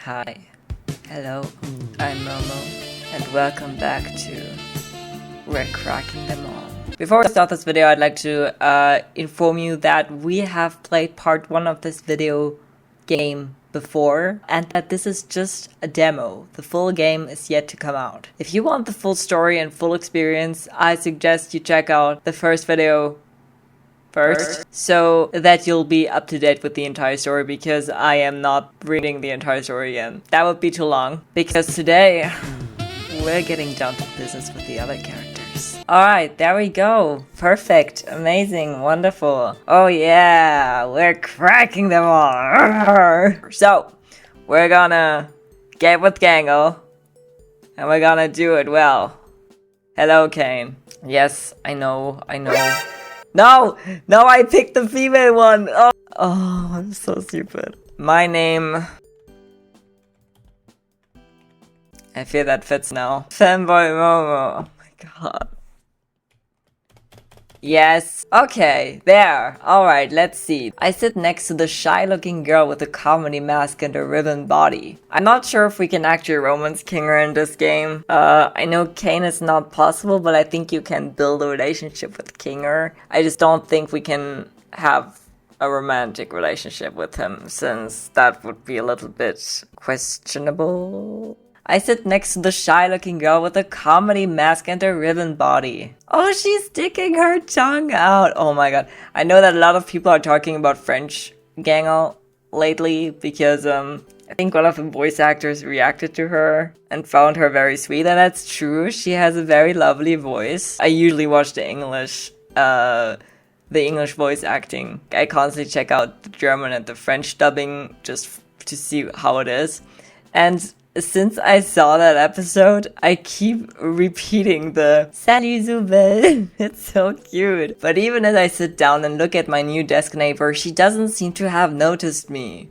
Hi, hello, I'm Momo, and welcome back to We're Cracking Them All. Before we start this video, I'd like to inform you that we have played part 1 of this video game before, and that this is just a demo. The full game is yet to come out. If you want the full story and full experience, I suggest you check out the first video first, so that you'll be up to date with the entire story, because I am not reading the entire story again. That would be too long, because today we're getting down to business with the other characters. Alright, there we go. Perfect, amazing, wonderful. Oh yeah, we're cracking them all. So, we're gonna get with Gangle, and we're gonna do it well. Hello, Kane. Yes, I know. No, I picked the female one. Oh, I'm so stupid. My name. I feel that fits now. Fanboy Momo. Oh my god. Yes. Okay, there. Alright, let's see. I sit next to the shy-looking girl with a comedy mask and a ribbon body. I'm not sure if we can actually romance Kinger in this game. I know Kane is not possible, but I think you can build a relationship with Kinger. I just don't think we can have a romantic relationship with him, since that would be a little bit questionable. I sit next to the shy-looking girl with a comedy mask and a ribbon body. Oh, she's sticking her tongue out. Oh my god. I know that a lot of people are talking about French Gangle lately, because I think one of the voice actors reacted to her and found her very sweet, and that's true. She has a very lovely voice. I usually watch the English voice acting. I constantly check out the German and the French dubbing just to see how it is. And since I saw that episode, I keep repeating the "Salut Zooble." It's so cute. But even as I sit down and look at my new desk neighbor, she doesn't seem to have noticed me.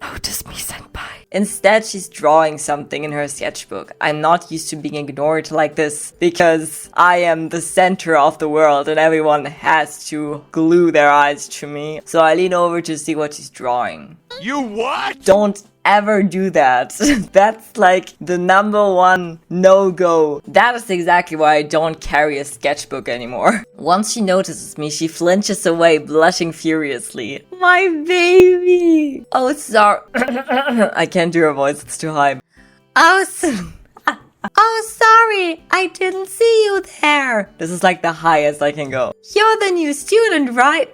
Notice me, senpai. Instead, she's drawing something in her sketchbook. I'm not used to being ignored like this, because I am the center of the world and everyone has to glue their eyes to me. So I lean over to see what she's drawing. You what? Don't ever do that. That's like the #1 no-go. That is exactly why I don't carry a sketchbook anymore. Once she notices me, she flinches away, blushing furiously. My baby! Oh, sorry. I can't do her voice, it's too high. Oh, sorry, I didn't see you there. This is like the highest I can go. You're the new student, right?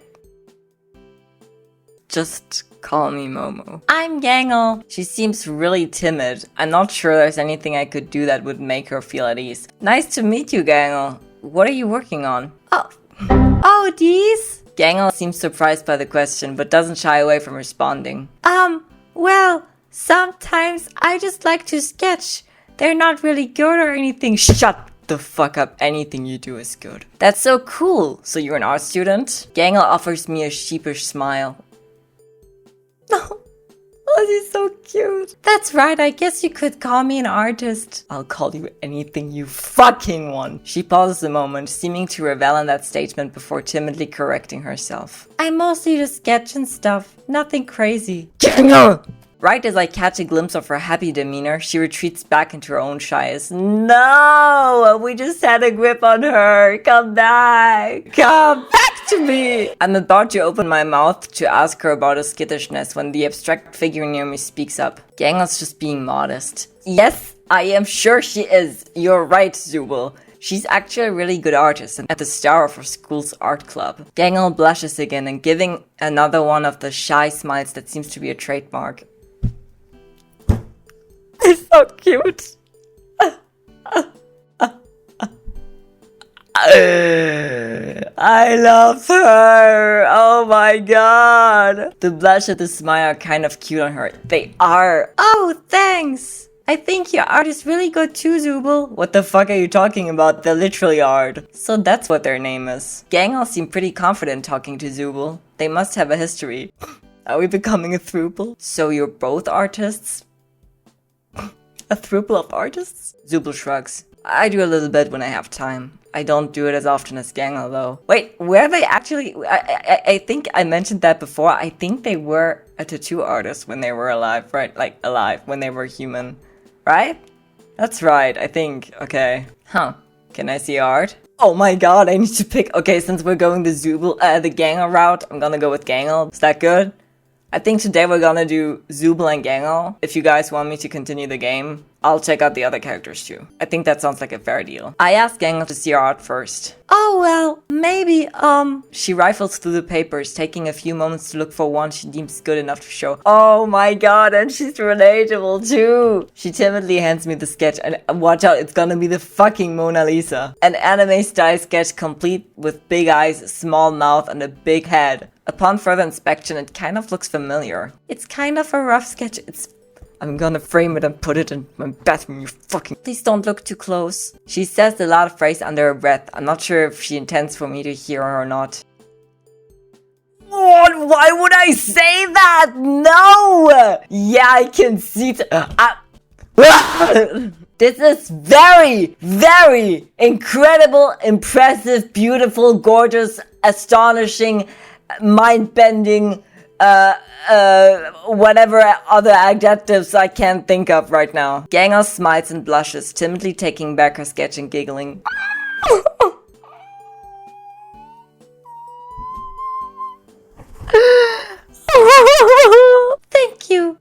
Just call me Momo. I'm Gangle. She seems really timid. I'm not sure there's anything I could do that would make her feel at ease. Nice to meet you, Gangle. What are you working on? Oh, these? Gangle seems surprised by the question, but doesn't shy away from responding. Well, sometimes I just like to sketch. They're not really good or anything. Shut the fuck up. Anything you do is good. That's so cool. So you're an art student? Gangle offers me a sheepish smile. Oh, she's so cute. That's right, I guess you could call me an artist. I'll call you anything you fucking want. She pauses a moment, seeming to revel in that statement before timidly correcting herself. I mostly just sketch and stuff. Nothing crazy. Gangle! Right as I catch a glimpse of her happy demeanor, she retreats back into her own shyness. No! We just had a grip on her. Come back! Come back to me! I'm about to open my mouth to ask her about her skittishness when the abstract figure near me speaks up. Gangle's just being modest. Yes, I am sure she is. You're right, Zooble. She's actually a really good artist and at the star of her school's art club. Gangle blushes again and giving another one of the shy smiles that seems to be a trademark. It's so cute. I love her. Oh my god. The blush and the smile are kind of cute on her. They are. Oh, thanks. I think your art is really good too, Zooble. What the fuck are you talking about? They're literally art. So that's what their name is. Gangle seem pretty confident talking to Zooble. They must have a history. Are we becoming a throuple? So you're both artists? A throuple of artists? Zooble shrugs. I do a little bit when I have time. I don't do it as often as Gangle though. Wait, were they actually... I think I mentioned that before. I think they were a tattoo artist when they were alive, right? Like, alive, when they were human. Right? That's right, I think. Okay. Huh. Can I see art? Oh my god, I need to pick... Okay, since we're going the Zooble, the Gangle route, I'm gonna go with Gangle. Is that good? I think today we're gonna do Zooble and Gangle. If you guys want me to continue the game, I'll check out the other characters too. I think that sounds like a fair deal. I asked Gangle to see our art first. Oh well, maybe, She rifles through the papers, taking a few moments to look for one she deems good enough to show. Oh my god, and she's relatable too! She timidly hands me the sketch, and watch out, it's gonna be the fucking Mona Lisa. An anime-style sketch complete with big eyes, small mouth, and a big head. Upon further inspection, it kind of looks familiar. It's kind of a rough sketch. I'm gonna frame it and put it in my bathroom, you fucking... Please don't look too close. She says the loud phrase under her breath. I'm not sure if she intends for me to hear her or not. What? Why would I say that? No! Yeah, I can see This is very, very incredible, impressive, beautiful, gorgeous, astonishing, mind-bending, whatever other adjectives I can't think of right now. Gangle smiles and blushes, timidly taking back her sketch and giggling. Thank you.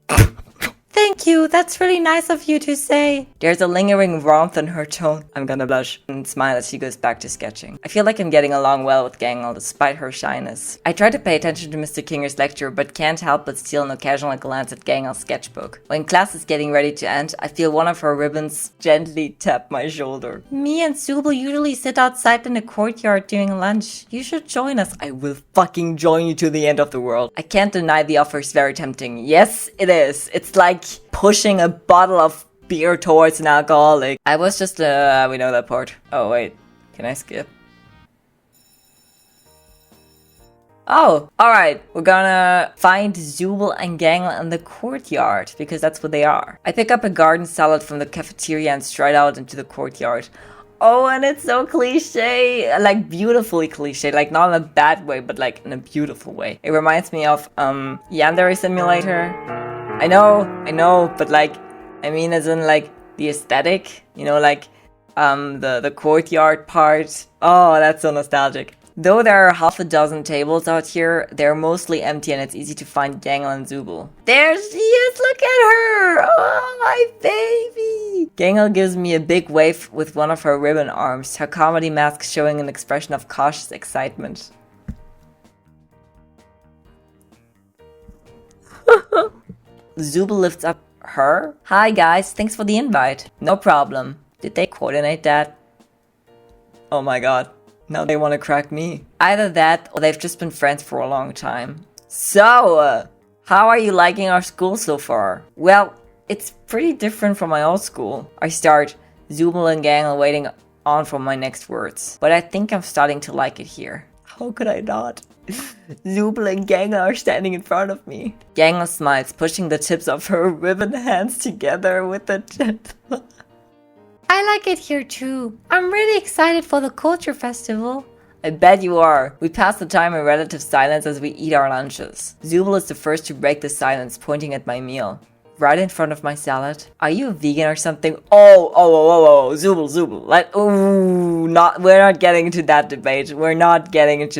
Thank you, that's really nice of you to say. There's a lingering warmth in her tone. I'm gonna blush and smile as she goes back to sketching. I feel like I'm getting along well with Gangle despite her shyness. I try to pay attention to Mr. Kinger's lecture, but can't help but steal an occasional glance at Gangle's sketchbook. When class is getting ready to end, I feel one of her ribbons gently tap my shoulder. Me and Zooble usually sit outside in the courtyard during lunch. You should join us. I will fucking join you to the end of the world. I can't deny the offer is very tempting. Yes, it is. It's like pushing a bottle of beer towards an alcoholic. I was just, we know that part. Oh, wait. Can I skip? Oh, alright. We're gonna find Zooble and Gangle in the courtyard, because that's what they are. I pick up a garden salad from the cafeteria and stride out into the courtyard. Oh, and it's so cliche, like beautifully cliche, like not in a bad way, but like in a beautiful way. It reminds me of, Yandere Simulator. I know, but like, I mean as in like the aesthetic, you know, like, the courtyard part. Oh, that's so nostalgic. Though there are half a dozen tables out here, they're mostly empty and it's easy to find Gangle and Zooble. There she is, look at her! Oh, my baby! Gangle gives me a big wave with one of her ribbon arms, her comedy mask showing an expression of cautious excitement. Zooble lifts up her. Hi guys, thanks for the invite. No problem. Did they coordinate that? Oh my god. Now they want to crack me. Either that, or they've just been friends for a long time. So, how are you liking our school so far? Well, it's pretty different from my old school. I start, Zooble and Gangle waiting on for my next words. But I think I'm starting to like it here. How could I not? Zooble and Gangle are standing in front of me. Gangle smiles, pushing the tips of her ribbon hands together with a gentle... I like it here too. I'm really excited for the culture festival. I bet you are. We pass the time in relative silence as we eat our lunches. Zooble is the first to break the silence, pointing at my meal. Right in front of my salad. Are you a vegan or something? Oh, Zooble. We're not getting into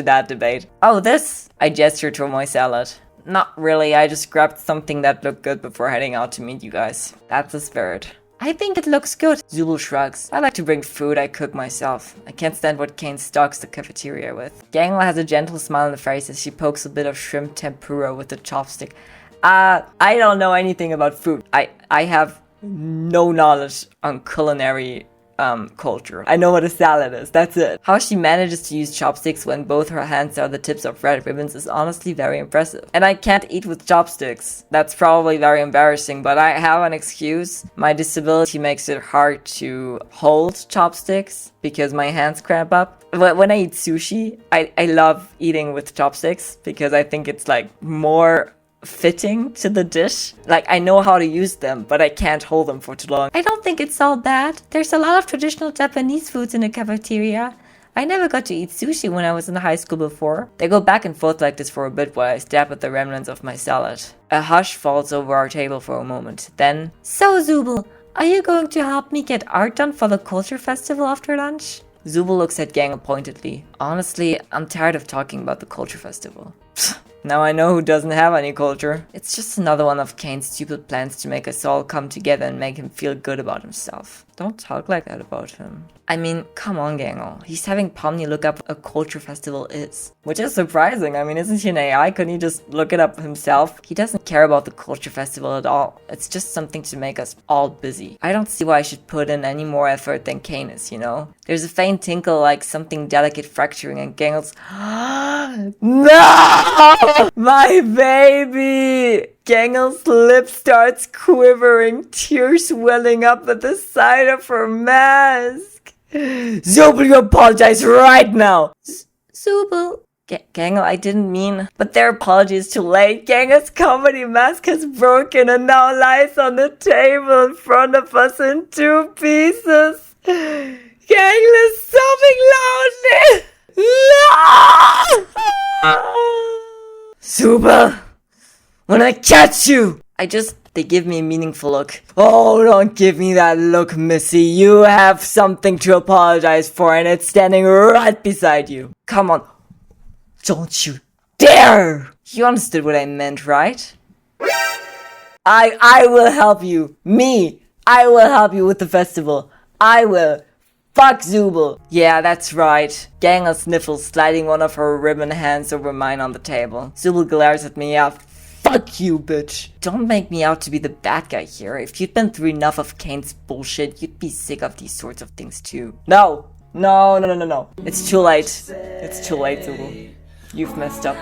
that debate. Oh, this? I gestured toward my salad. Not really, I just grabbed something that looked good before heading out to meet you guys. That's the spirit. I think it looks good. Zooble shrugs. I like to bring food I cook myself. I can't stand what Kane stocks the cafeteria with. Gangle has a gentle smile on the face as she pokes a bit of shrimp tempura with a chopstick. I don't know anything about food. I have no knowledge on culinary culture. I know what a salad is, that's it. How she manages to use chopsticks when both her hands are the tips of red ribbons is honestly very impressive. And I can't eat with chopsticks. That's probably very embarrassing, but I have an excuse. My disability makes it hard to hold chopsticks because my hands cramp up. But when I eat sushi, I love eating with chopsticks because I think it's like more fitting to the dish. Like, I know how to use them, but I can't hold them for too long. I don't think it's all bad. There's a lot of traditional Japanese foods in the cafeteria. I never got to eat sushi when I was in high school before. They go back and forth like this for a bit while I stab at the remnants of my salad. A hush falls over our table for a moment. Then, so Zooble, are you going to help me get art done for the culture festival after lunch? Zooble looks at Gangle pointedly. Honestly, I'm tired of talking about the culture festival. Now I know who doesn't have any culture. It's just another one of Kane's stupid plans to make us all come together and make him feel good about himself. Don't talk like that about him. I mean, come on, Gangle. He's having Pomni look up what a culture festival is. Which is surprising. I mean, isn't he an AI? Couldn't he just look it up himself? He doesn't care about the culture festival at all. It's just something to make us all busy. I don't see why I should put in any more effort than Kane is, you know? There's a faint tinkle like something delicate fracturing and Gangle's No! My baby! Gangle's lip starts quivering, tears welling up at the side of her mask. Zooble, you apologize right now! Zooble. Gangle, I didn't mean... But their apology is too late. Gangle's comedy mask has broken and now lies on the table in front of us in 2 pieces. Gangle is sobbing loudly. Zooble! When I catch you! They give me a meaningful look. Oh, don't give me that look, Missy. You have something to apologize for and it's standing right beside you. Come on. Don't you dare! You understood what I meant, right? I will help you. Me. I will help you with the festival. I will. Fuck Zooble. Yeah, that's right. Gangle sniffles, sliding one of her ribbon hands over mine on the table. Zooble glares at me. Yeah, fuck you, bitch. Don't make me out to be the bad guy here. If you'd been through enough of Kane's bullshit, you'd be sick of these sorts of things too. No. It's too late. It's too late, Zooble. You've messed up.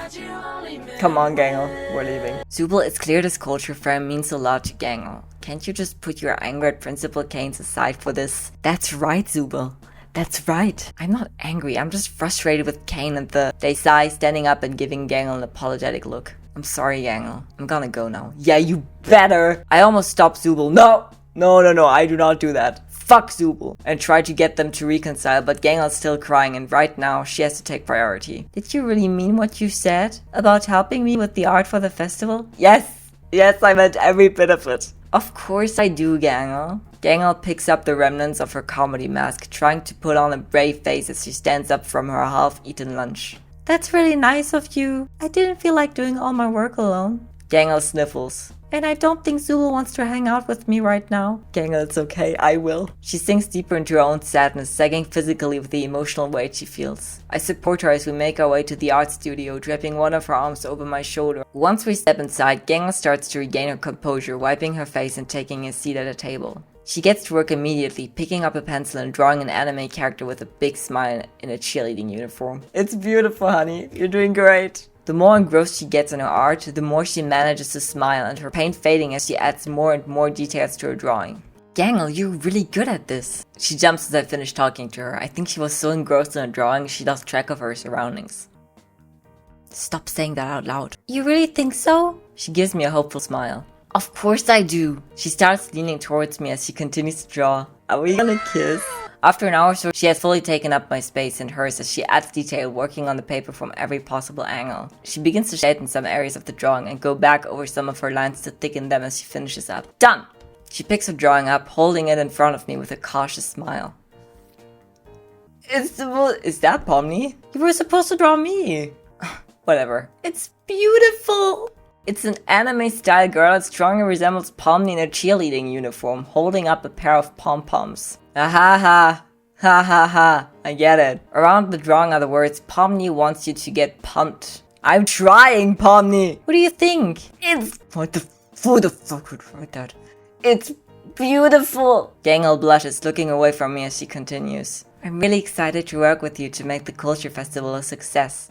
Come on, Gangle. We're leaving. Zooble, it's clear this culture frame means a lot to Gangle. Can't you just put your anger at Principal Kanes aside for this? That's right, Zooble. That's right. I'm not angry. I'm just frustrated with Kane and they sigh, standing up and giving Gangle an apologetic look. I'm sorry, Gangle. I'm gonna go now. Yeah, you better. I almost stopped Zooble. No, I do not do that. Fuck Zooble. And try to get them to reconcile, but Gangle's still crying and right now she has to take priority. Did you really mean what you said about helping me with the art for the festival? Yes, I meant every bit of it. Of course I do, Gangle. Gangle picks up the remnants of her comedy mask, trying to put on a brave face as she stands up from her half-eaten lunch. That's really nice of you. I didn't feel like doing all my work alone. Gangle sniffles. And I don't think Zooble wants to hang out with me right now. Gangle, it's okay, I will. She sinks deeper into her own sadness, sagging physically with the emotional weight she feels. I support her as we make our way to the art studio, draping one of her arms over my shoulder. Once we step inside, Gangle starts to regain her composure, wiping her face and taking a seat at a table. She gets to work immediately, picking up a pencil and drawing an anime character with a big smile in a cheerleading uniform. It's beautiful, honey. You're doing great. The more engrossed she gets in her art, the more she manages to smile, and her pain fading as she adds more and more details to her drawing. Gangle, you're really good at this. She jumps as I finish talking to her. I think she was so engrossed in her drawing, she lost track of her surroundings. Stop saying that out loud. You really think so? She gives me a hopeful smile. Of course I do. She starts leaning towards me as she continues to draw. Are we gonna kiss? After an hour or so, she has fully taken up my space and hers as she adds detail, working on the paper from every possible angle. She begins to shade in some areas of the drawing and go back over some of her lines to thicken them as she finishes up. Done! She picks her drawing up, holding it in front of me with a cautious smile. Is that Pomni? You were supposed to draw me. Whatever. It's beautiful! It's an anime-style girl that strongly resembles Pomni in a cheerleading uniform, holding up a pair of pom-poms. Ha ha ha, I get it. Around the drawing are the words, Pomni wants you to get pumped. I'm trying, Pomni! What do you think? Who the fuck would write that? It's beautiful! Gangle blushes, looking away from me as she continues. I'm really excited to work with you to make the culture festival a success.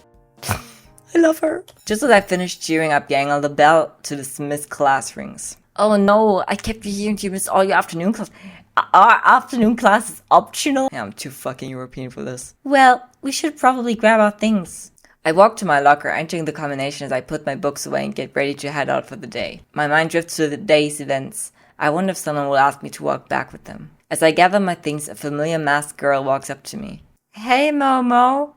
I love her. Just as I finish cheering up Gangle, the bell to dismiss class rings. Oh no, I kept you here and you missed all your afternoon class. Our afternoon class is optional? Yeah, I'm too fucking European for this. Well, we should probably grab our things. I walk to my locker, entering the combination as I put my books away and get ready to head out for the day. My mind drifts to the day's events. I wonder if someone will ask me to walk back with them. As I gather my things, a familiar masked girl walks up to me. Hey Momo!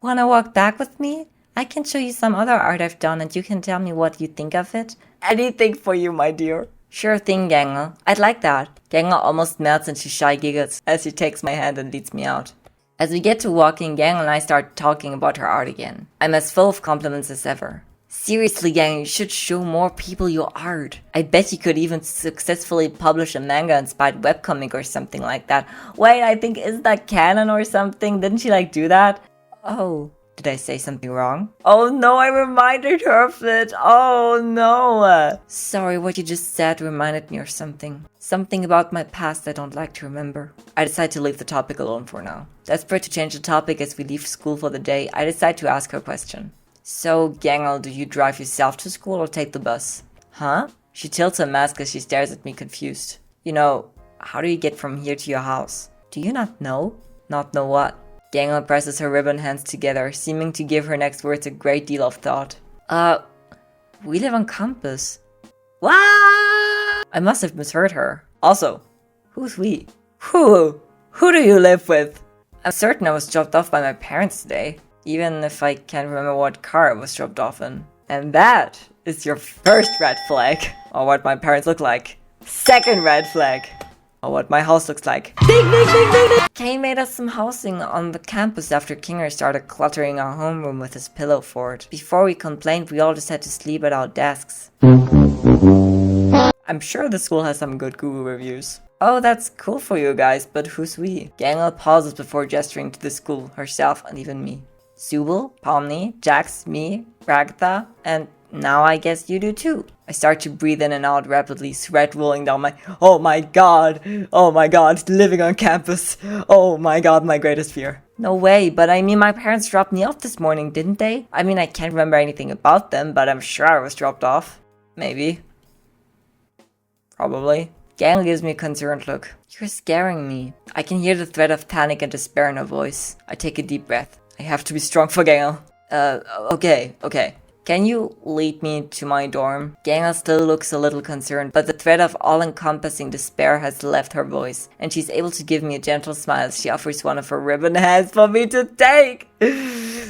Wanna walk back with me? I can show you some other art I've done and you can tell me what you think of it. Anything for you, my dear. Sure thing, Gangle. I'd like that. Gangle almost melts into shy giggles as she takes my hand and leads me out. As we get to walking, Gangle and I start talking about her art again. I'm as full of compliments as ever. Seriously, Gangle, you should show more people your art. I bet you could even successfully publish a manga-inspired webcomic or something like that. Wait, I think, is that canon or something? Didn't she do that? Oh, did I say something wrong? Oh no, I reminded her of it. Oh no. Sorry, what you just said reminded me of something. Something about my past I don't like to remember. I decide to leave the topic alone for now. Desperate to change the topic as we leave school for the day, I decide to ask her a question. So, Gangle, do you drive yourself to school or take the bus? Huh? She tilts her mask as she stares at me confused. You know, how do you get from here to your house? Do you not know? Not know what? Gangle presses her ribbon hands together, seeming to give her next words a great deal of thought. We live on campus. What? I must have misheard her. Also, who's we? Who do you live with? I'm certain I was dropped off by my parents today, even if I can't remember what car I was dropped off in. And that is your first red flag, or what my parents look like. Second red flag, or what my house looks like. Kane made us some housing on the campus after Kinger started cluttering our homeroom with his pillow fort. Before we complained, we all just had to sleep at our desks. I'm sure the school has some good Google reviews. Oh, that's cool for you guys, but who's we? Gangle pauses before gesturing to the school, herself, and even me. Zooble, Pomni, Jax, me, Ragatha, and now I guess you do too. I start to breathe in and out rapidly, sweat rolling down my... Oh my god, living on campus. Oh my god, my greatest fear. No way, but I mean my parents dropped me off this morning, didn't they? I mean I can't remember anything about them, but I'm sure I was dropped off. Maybe. Probably. Gangle gives me a concerned look. You're scaring me. I can hear the threat of panic and despair in her voice. I take a deep breath. I have to be strong for Gangle. Okay. Can you lead me to my dorm? Gangle still looks a little concerned, but the threat of all-encompassing despair has left her voice, and she's able to give me a gentle smile as she offers one of her ribbon hands for me to take.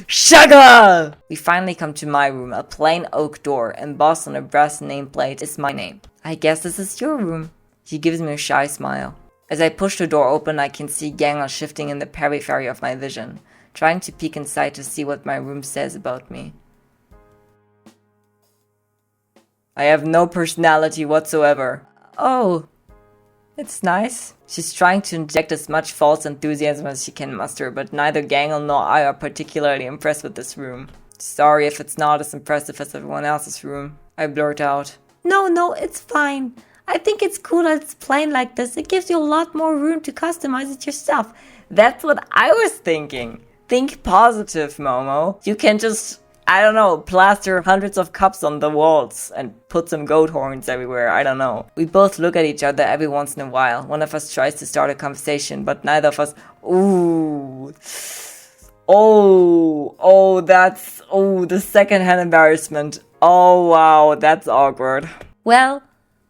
Sugar! We finally come to my room. A plain oak door embossed on a brass nameplate is my name. I guess this is your room. She gives me a shy smile. As I push the door open, I can see Gangle shifting in the periphery of my vision, trying to peek inside to see what my room says about me. I have no personality whatsoever. Oh, it's nice. She's trying to inject as much false enthusiasm as she can muster, but neither Gangle nor I are particularly impressed with this room. Sorry if it's not as impressive as everyone else's room, I blurt out. No, it's fine. I think it's cool that it's plain like this. It gives you a lot more room to customize it yourself. That's what I was thinking. Think positive, Momo. You can just, I don't know, plaster hundreds of cups on the walls and put some goat horns everywhere, I don't know. We both look at each other every once in a while. One of us tries to start a conversation, but neither of us... the secondhand embarrassment. Oh wow, that's awkward. Well,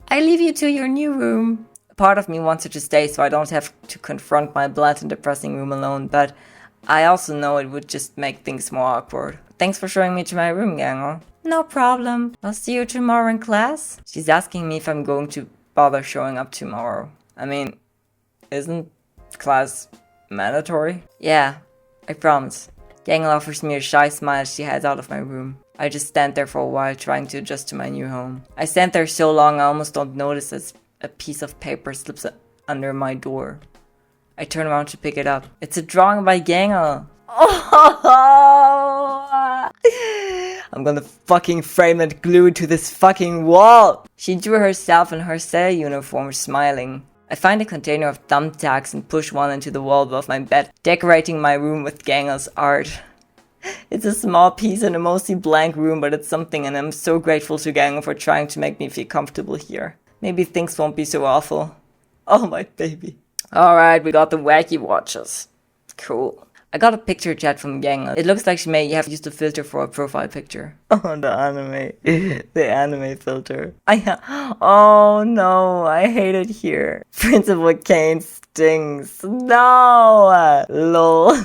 I leave you to your new room. Part of me wants her to stay so I don't have to confront my blunt and depressing room alone, but I also know it would just make things more awkward. Thanks for showing me to my room, Gangle. No problem. I'll see you tomorrow in class. She's asking me if I'm going to bother showing up tomorrow. I mean, isn't class mandatory? Yeah, I promise. Gangle offers me a shy smile as she heads out of my room. I just stand there for a while trying to adjust to my new home. I stand there so long I almost don't notice as a piece of paper slips under my door. I turn around to pick it up. It's a drawing by Gangle. Oh! I'm gonna fucking frame it glued to this fucking wall. She drew herself in her sailor uniform, smiling. I find a container of thumbtacks and push one into the wall above my bed, decorating my room with Gangle's art. It's a small piece in a mostly blank room, but it's something, and I'm so grateful to Gangle for trying to make me feel comfortable here. Maybe things won't be so awful. Oh, my baby. Alright, we got the wacky watches. Cool. I got a picture chat from Gangle. It looks like she may have used a filter for a profile picture. Oh, the anime. The anime filter. Oh no, I hate it here. Principal Kane stings. No! Lol.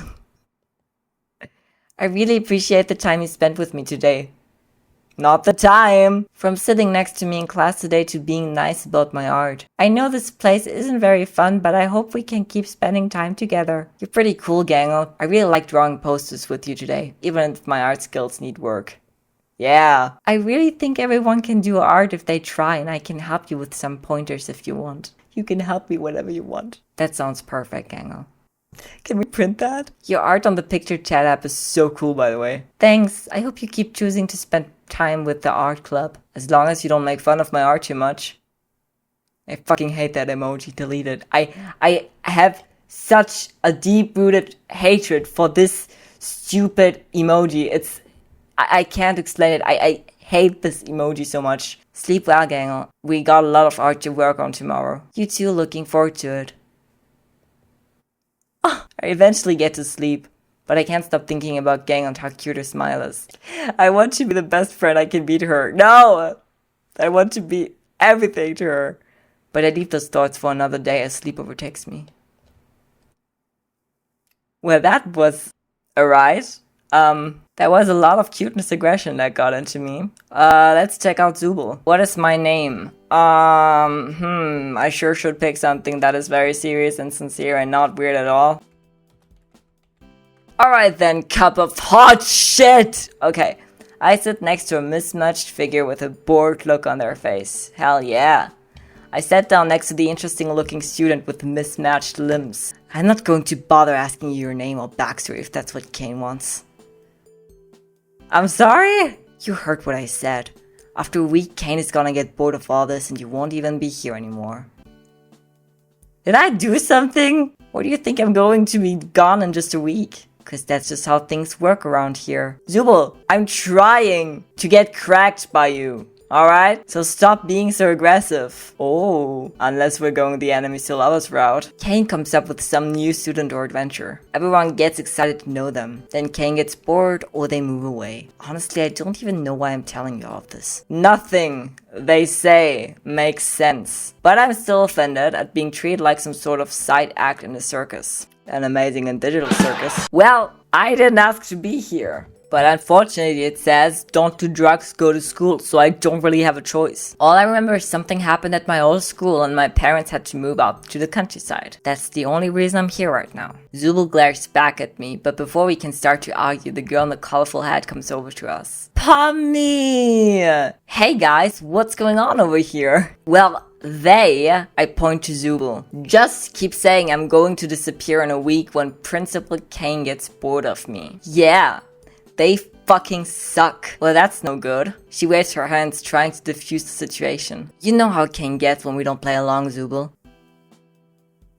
I really appreciate the time you spent with me today. Not the time! From sitting next to me in class today to being nice about my art. I know this place isn't very fun, but I hope we can keep spending time together. You're pretty cool, Gangle. I really like drawing posters with you today, even if my art skills need work. Yeah. I really think everyone can do art if they try, and I can help you with some pointers if you want. You can help me whenever you want. That sounds perfect, Gangle. Can we print that? Your art on the picture chat app is so cool, by the way. Thanks. I hope you keep choosing to spend time with the art club. As long as you don't make fun of my art too much. I fucking hate that emoji. Delete it. I have such a deep-rooted hatred for this stupid emoji. I can't explain it. I hate this emoji so much. Sleep well, Gangle. We got a lot of art to work on tomorrow. You too, looking forward to it. I eventually get to sleep, but I can't stop thinking about Gangle and how cute her smile is. I want to be the best friend I can be to her. No! I want to be everything to her. But I leave those thoughts for another day as sleep overtakes me. Well, that was alright. There was a lot of cuteness aggression that got into me. Let's check out Zooble. What is my name? I sure should pick something that is very serious and sincere and not weird at all. Alright then, cup of hot shit! Okay, I sit next to a mismatched figure with a bored look on their face. Hell yeah. I sat down next to the interesting looking student with mismatched limbs. I'm not going to bother asking you your name or backstory if that's what Kane wants. I'm sorry? You heard what I said. After a week, Kane is gonna get bored of all this and you won't even be here anymore. Did I do something? Or do you think I'm going to be gone in just a week? Because that's just how things work around here. Zooble, I'm trying to get cracked by you. Alright? So stop being so aggressive. Oh, unless we're going the enemies to lovers route. Kane comes up with some new student or adventure. Everyone gets excited to know them. Then Kane gets bored or they move away. Honestly, I don't even know why I'm telling you all of this. Nothing they say makes sense. But I'm still offended at being treated like some sort of side act in a circus. An amazing and digital circus. Well, I didn't ask to be here. But unfortunately it says, don't do drugs, go to school, so I don't really have a choice. All I remember is something happened at my old school and my parents had to move out to the countryside. That's the only reason I'm here right now. Zooble glares back at me, but before we can start to argue, the girl in the colorful hat comes over to us. Pomni! Hey guys, what's going on over here? Well, I point to Zooble, just keep saying I'm going to disappear in a week when Principal Kane gets bored of me. Yeah. They fucking suck. Well, that's no good. She waves her hands, trying to defuse the situation. You know how Kane gets when we don't play along, Zooble.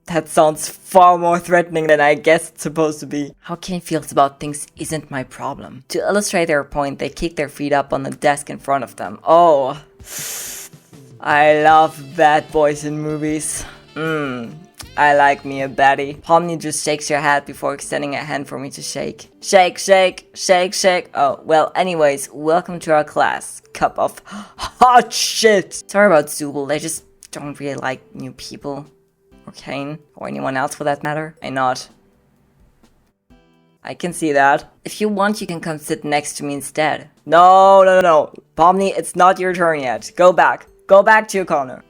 That sounds far more threatening than I guess it's supposed to be. How Kane feels about things isn't my problem. To illustrate their point, they kick their feet up on the desk in front of them. Oh, I love bad boys in movies. I like me a baddie. Pomni just shakes her head before extending a hand for me to shake. Shake, shake, shake, shake. Oh, well, anyways, welcome to our class. Cup of hot shit. Sorry about Zooble, I just don't really like new people. Or Kane, or anyone else for that matter. I can see that. If you want, you can come sit next to me instead. No. Pomni, it's not your turn yet. Go back. Go back to your corner.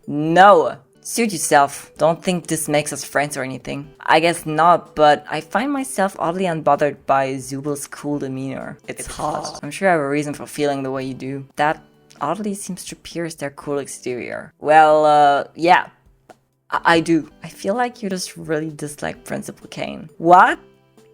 No. Suit yourself. Don't think this makes us friends or anything. I guess not, but I find myself oddly unbothered by Zooble's cool demeanor. It's hot. I'm sure I have a reason for feeling the way you do. That oddly seems to pierce their cool exterior. Well, yeah. I do. I feel like you just really dislike Principal Kane. What?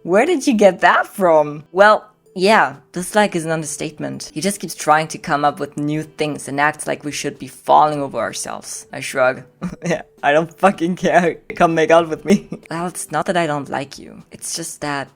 Where did you get that from? Well, yeah, dislike is an understatement. He just keeps trying to come up with new things and acts like we should be falling over ourselves. I shrug. Yeah, I don't fucking care. Come make out with me. Well, it's not that I don't like you. It's just that...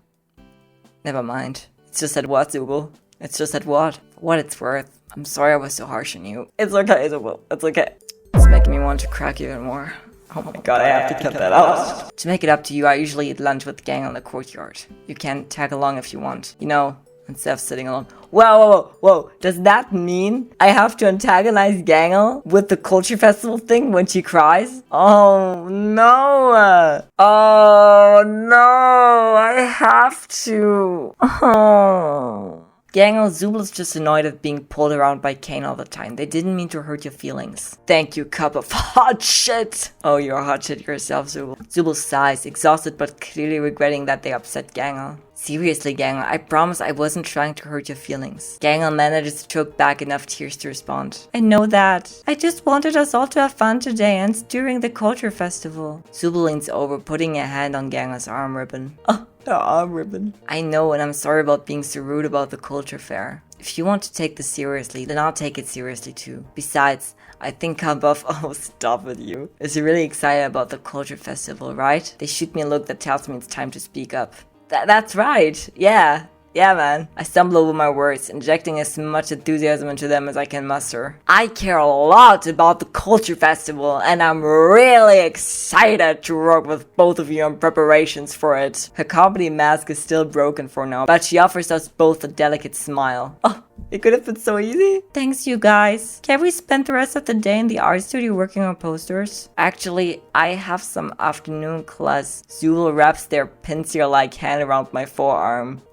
Never mind. It's just that what, Zooble? It's just that what? For what it's worth. I'm sorry I was so harsh on you. It's okay, Zooble. It's okay. It's making me want to crack even more. Oh my god, I have to cut that out. To make it up to you, I usually eat lunch with Gangle in the Courtyard. You can tag along if you want. You know, instead of sitting alone. Whoa. Does that mean I have to antagonize Gangle with the culture festival thing when she cries? Oh no. Oh no, I have to. Oh. Gangle, Zooble is just annoyed at being pulled around by Kane all the time. They didn't mean to hurt your feelings. Thank you, cup of hot shit. Oh, you're a hot shit yourself, Zooble. Zooble sighs, exhausted but clearly regretting that they upset Gangle. Seriously, Gangle, I promise I wasn't trying to hurt your feelings. Gangle manages to choke back enough tears to respond. I know that. I just wanted us all to have fun today and during the culture festival. Zooble leans over, putting a hand on Gangle's arm ribbon. Oh, her arm ribbon. I know, and I'm sorry about being so rude about the culture fair. If you want to take this seriously, then I'll take it seriously too. Besides, I think Kambuff, oh stop with you, is really excited about the culture festival, right? They shoot me a look that tells me it's time to speak up. That's right, yeah. Yeah, man. I stumble over my words, injecting as much enthusiasm into them as I can muster. I care a lot about the culture festival, and I'm really excited to work with both of you on preparations for it. Her comedy mask is still broken for now, but she offers us both a delicate smile. Oh, it could have been so easy. Thanks, you guys. Can we spend the rest of the day in the art studio working on posters? Actually, I have some afternoon class. Zooble wraps their pincer-like hand around my forearm.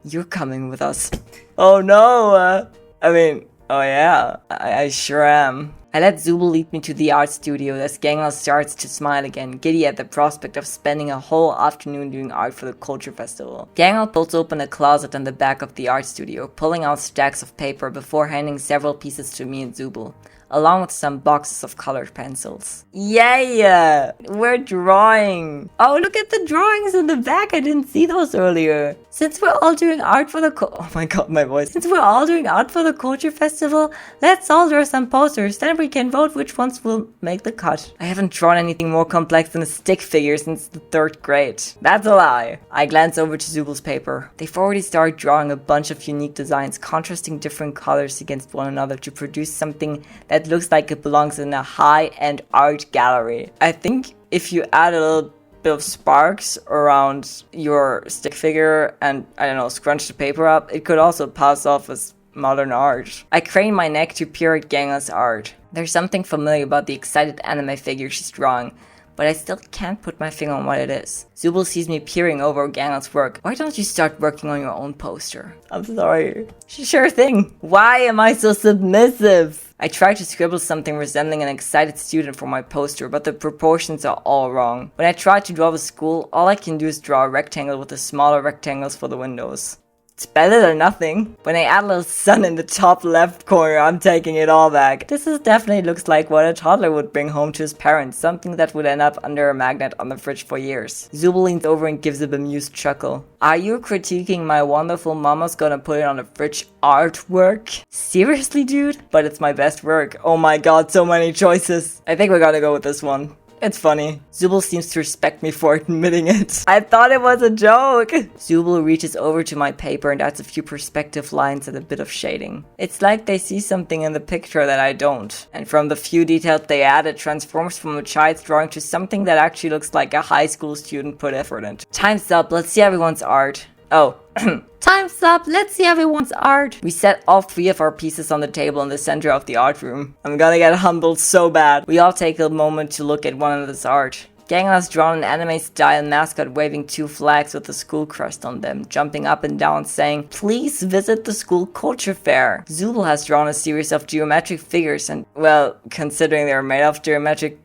You're coming with us. Oh no! Oh yeah, I sure am. I let Zooble lead me to the art studio as Gangle starts to smile again, giddy at the prospect of spending a whole afternoon doing art for the culture festival. Gangle pulls open a closet on the back of the art studio, pulling out stacks of paper before handing several pieces to me and Zooble, along with some boxes of colored pencils. Yay! We're drawing! Oh, look at the drawings in the back, I didn't see those earlier. Since we're all doing art for the oh my god, my voice. Since we're all doing art for the culture festival, let's all draw some posters, then we can vote which ones will make the cut. I haven't drawn anything more complex than a stick figure since the 3rd grade. That's a lie. I glance over to Zooble's paper. They've already started drawing a bunch of unique designs, contrasting different colors against one another to produce something that looks like it belongs in a high-end art gallery. I think if you add a little bit of sparks around your stick figure and, I don't know, scrunch the paper up, it could also pass off as modern art. I crane my neck to peer at Gangle's art. There's something familiar about the excited anime figure she's drawing, but I still can't put my finger on what it is. Zooble sees me peering over Gangle's work. Why don't you start working on your own poster? I'm sorry. Sure thing. Why am I so submissive? I try to scribble something resembling an excited student for my poster, but the proportions are all wrong. When I try to draw the school, all I can do is draw a rectangle with the smaller rectangles for the windows. It's better than nothing. When I add a little sun in the top left corner, I'm taking it all back. This definitely looks like what a toddler would bring home to his parents, something that would end up under a magnet on the fridge for years. Zooble leans over and gives a bemused chuckle. Are you critiquing my wonderful mama's gonna put it on the fridge artwork? Seriously, dude? But it's my best work. Oh my god, so many choices. I think we're gonna go with this one. It's funny. Zooble seems to respect me for admitting it. I thought it was a joke! Zooble reaches over to my paper and adds a few perspective lines and a bit of shading. It's like they see something in the picture that I don't. And from the few details they add, it transforms from a child's drawing to something that actually looks like a high school student put effort into. Time's up, let's see everyone's art. Oh. Time's up, let's see everyone's art. We set all 3 of our pieces on the table in the center of the art room. I'm gonna get humbled so bad. We all take a moment to look at one another's art. Gangle has drawn an anime-style mascot waving 2 flags with a school crest on them, jumping up and down saying, "Please visit the school culture fair." Zooble has drawn a series of geometric figures and, well, considering they're made of geometric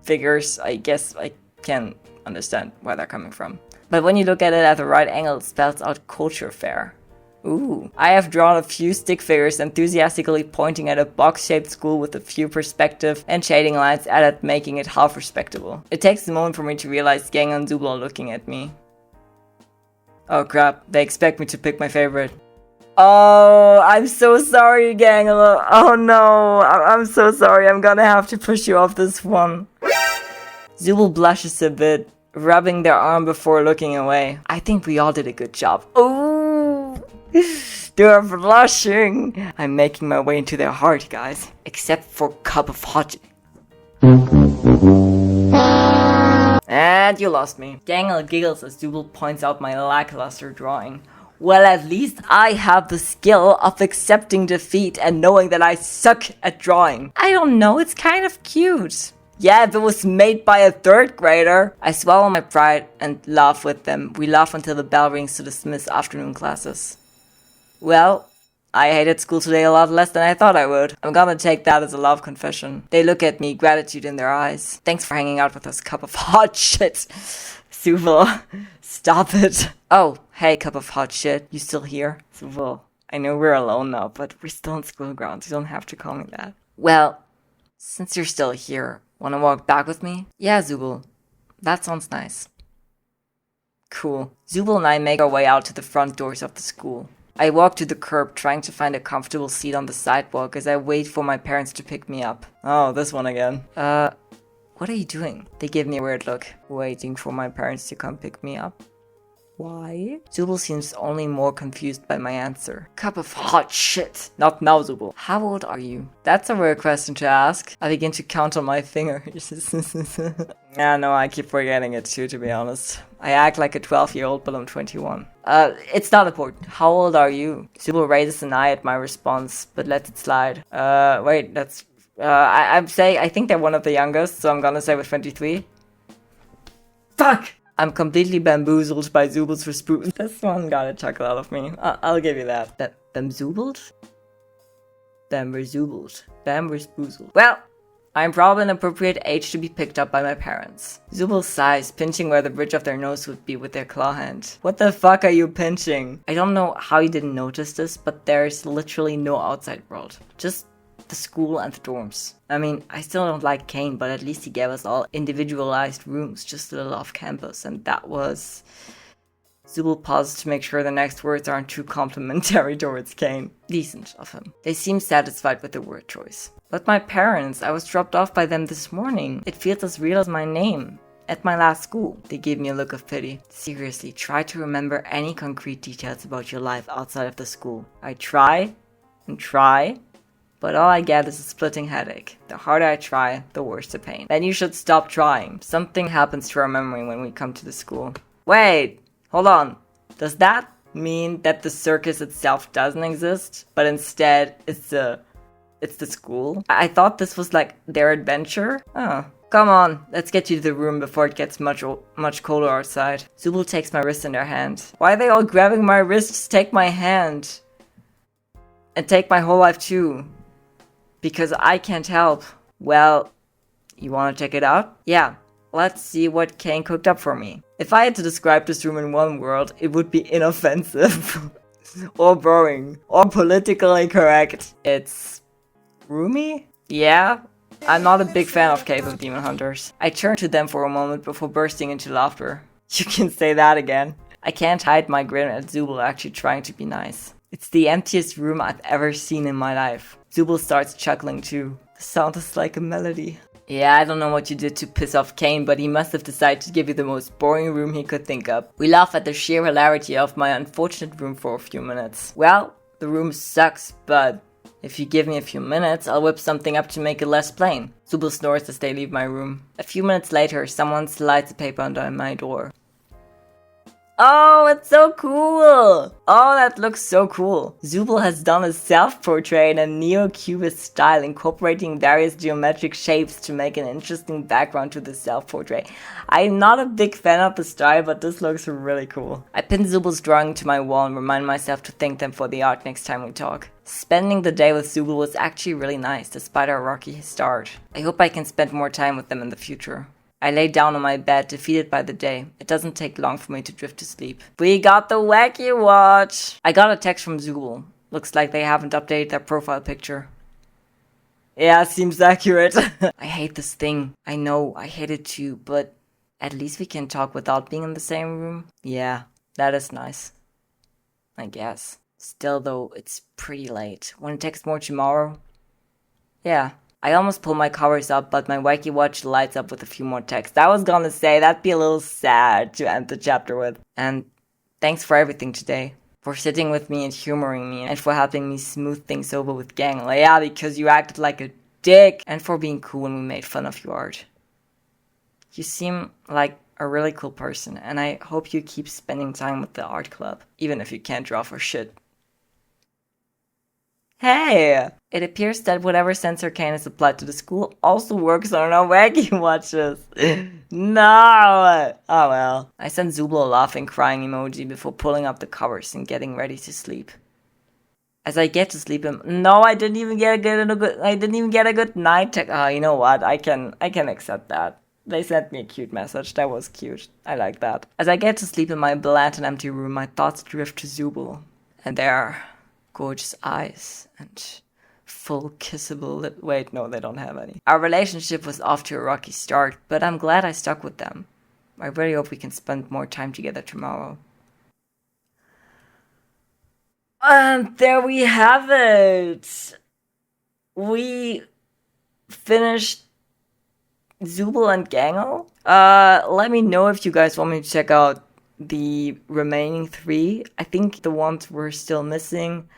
figures, I guess I can understand where they're coming from. But when you look at it at the right angle, it spells out culture fair. Ooh. I have drawn a few stick figures enthusiastically pointing at a box-shaped school with a few perspective and shading lines added, making it half respectable. It takes a moment for me to realize Gangle and Zooble are looking at me. Oh crap, they expect me to pick my favorite. Oh, I'm so sorry, Gangle. Oh no, I'm so sorry. I'm gonna have to push you off this one. Zooble blushes a bit, rubbing their arm before looking away. I think we all did a good job. Ooh, they're blushing. I'm making my way into their heart, guys. Except for cup of hot. And you lost me. Gangle giggles as Zooble points out my lackluster drawing. Well, at least I have the skill of accepting defeat and knowing that I suck at drawing. I don't know, it's kind of cute. Yeah, if it was made by a 3rd grader. I swallow my pride and laugh with them. We laugh until the bell rings to dismiss afternoon classes. Well, I hated school today a lot less than I thought I would. I'm gonna take that as a love confession. They look at me, gratitude in their eyes. Thanks for hanging out with us, cup of hot shit. Zooble, stop it. Oh, hey, cup of hot shit. You still here? Zooble, I know we're alone now, but we're still in school grounds. You don't have to call me that. Well, since you're still here, wanna walk back with me? Yeah, Zooble. That sounds nice. Cool. Zooble and I make our way out to the front doors of the school. I walk to the curb, trying to find a comfortable seat on the sidewalk as I wait for my parents to pick me up. Oh, this one again. What are you doing? They give me a weird look. Waiting for my parents to come pick me up. Why? Zooble seems only more confused by my answer. Cup of hot shit. Not now, Zooble. How old are you? That's a weird question to ask. I begin to count on my fingers. Yeah, no, I keep forgetting it too, to be honest. I act like a 12-year-old, but I'm 21. It's not important. How old are you? Zooble raises an eye at my response, but lets it slide. Wait, that's... I'm saying, I think they're one of the youngest, so I'm gonna say with 23. Fuck! I'm completely bamboozled by Zooble's response. This one got a chuckle out of me. I'll give you that. Bamboozled? Bamboozled. Well, I'm probably an appropriate age to be picked up by my parents. Zooble sighs, pinching where the bridge of their nose would be with their claw hand. What the fuck are you pinching? I don't know how you didn't notice this, but there's literally no outside world. Just the school and the dorms. I mean, I still don't like Kane, but at least he gave us all individualized rooms just a little off campus, and that was... Zooble pauses to make sure the next words aren't too complimentary towards Kane. Decent of him. They seem satisfied with the word choice. But my parents, I was dropped off by them this morning. It feels as real as my name. At my last school. They gave me a look of pity. Seriously, try to remember any concrete details about your life outside of the school. I try and try, but all I get is a splitting headache. The harder I try, the worse the pain. Then you should stop trying. Something happens to our memory when we come to the school. Wait, hold on. Does that mean that the circus itself doesn't exist, but instead it's the school? I thought this was like their adventure. Oh, come on, let's get you to the room before it gets much colder outside. Zooble takes my wrist in their hand. Why are they all grabbing my wrists? Take my hand. And take my whole life too. Because I can't help. Well, you wanna check it out? Yeah, let's see what Kane cooked up for me. If I had to describe this room in one word, it would be inoffensive. Or boring. Or politically correct. It's... roomy? Yeah, I'm not a big fan of Cave of Demon Hunters. I turn to them for a moment before bursting into laughter. You can say that again. I can't hide my grin at Zooble actually trying to be nice. It's the emptiest room I've ever seen in my life. Zooble starts chuckling too. The sound is like a melody. Yeah, I don't know what you did to piss off Kane, but he must have decided to give you the most boring room he could think up. We laugh at the sheer hilarity of my unfortunate room for a few minutes. Well, the room sucks, but if you give me a few minutes, I'll whip something up to make it less plain. Zooble snores as they leave my room. A few minutes later, someone slides a paper under my door. Oh, it's so cool! Oh, that looks so cool. Zooble has done a self-portrait in a neo-cubist style, incorporating various geometric shapes to make an interesting background to the self-portrait. I'm not a big fan of the style, but this looks really cool. I pin Zooble's drawing to my wall and remind myself to thank them for the art next time we talk. Spending the day with Zooble was actually really nice, despite our rocky start. I hope I can spend more time with them in the future. I lay down on my bed, defeated by the day. It doesn't take long for me to drift to sleep. We got the wacky watch! I got a text from Zooble. Looks like they haven't updated their profile picture. Yeah, seems accurate. I hate this thing. I know, I hate it too, but at least we can talk without being in the same room. Yeah, that is nice. I guess. Still though, it's pretty late. Wanna text more tomorrow? Yeah. I almost pulled my covers up, but my wacky watch lights up with a few more texts. I was gonna say, that'd be a little sad to end the chapter with. And thanks for everything today. For sitting with me and humoring me, and for helping me smooth things over with Gangle. Yeah, because you acted like a dick. And for being cool when we made fun of your art. You seem like a really cool person, and I hope you keep spending time with the art club, even if you can't draw for shit. Hey! It appears that whatever sensor cane is applied to the school also works on our wacky watches. No! Oh well. I sent Zooble a laughing, crying emoji before pulling up the covers and getting ready to sleep. As I get to sleep, no, I didn't even get a good night check. Oh, you know what? I can accept that. They sent me a cute message. That was cute. I like that. As I get to sleep in my bland and empty room, my thoughts drift to Zooble. And their gorgeous eyes and full kissable lip. Wait, no, they don't have any. Our relationship was off to a rocky start, but I'm glad I stuck with them. I really hope we can spend more time together tomorrow. And there we have it. We finished Zooble and Gangle. Let me know if you guys want me to check out the remaining 3. I think the ones we're still missing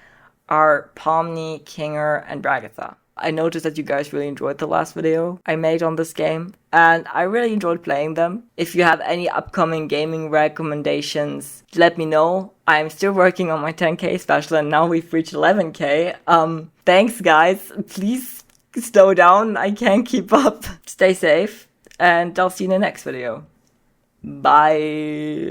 are Pomni, Kinger, and Bragatha. I noticed that you guys really enjoyed the last video I made on this game, and I really enjoyed playing them. If you have any upcoming gaming recommendations, let me know. I'm still working on my 10k special, and now we've reached 11k. Thanks guys. Please slow down. I can't keep up. Stay safe, and I'll see you in the next video. Bye.